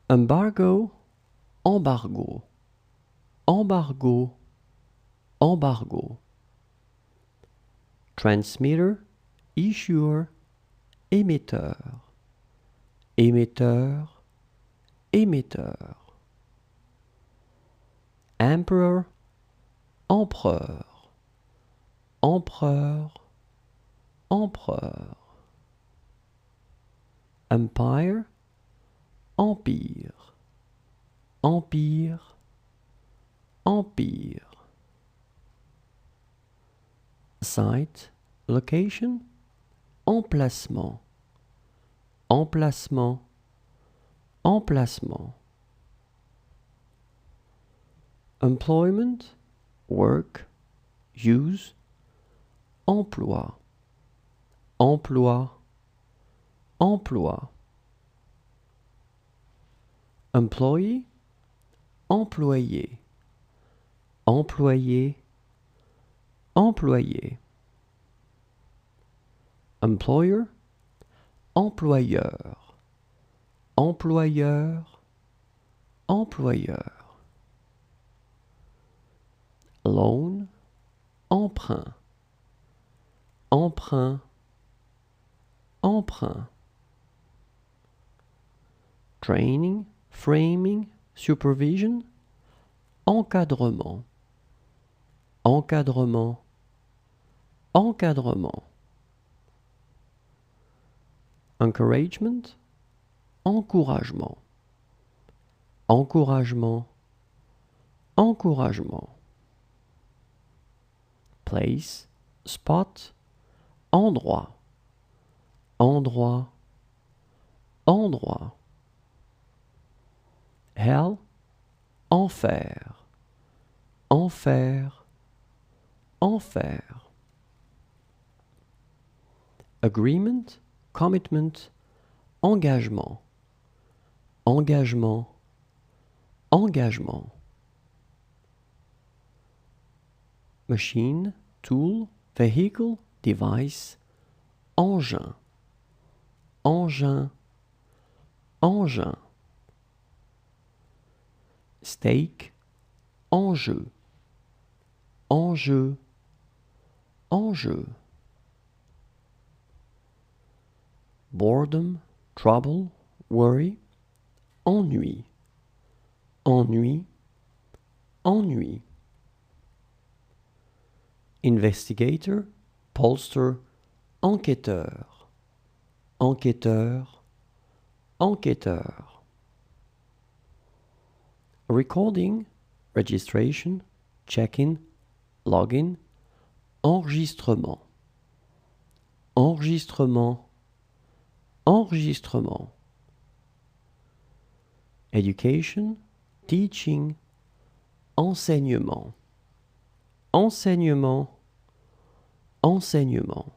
Embargo, embargo, embargo, embargo. Transmitter, issuer, émetteur, émetteur, émetteur. Emperor, empereur, empereur, empereur. Empire, empire, empire, empire. Site, location, emplacement, emplacement, emplacement. Employment, work, use, emploi, emploi, emploi. Employee, employé, employé, employé. Employer, employeur, employeur, employeur. Loan, emprunt, emprunt, emprunt. Training, framing, supervision, encadrement, encadrement, encadrement. Encouragement, encouragement, encouragement, encouragement. Place, spot, endroit, endroit, endroit. Hell, enfer, enfer, enfer. Agreement, commitment, engagement, engagement, engagement. Machine, tool, vehicle, device, engin, engin, engin. Stake, enjeu, enjeu, enjeu. Boredom, trouble, worry, ennui, ennui, ennui. Investigator, pollster, enquêteur, enquêteur, enquêteur. Recording, registration, check-in, login, enregistrement, enregistrement, enregistrement. Education, teaching, enseignement, enseignement, enseignement.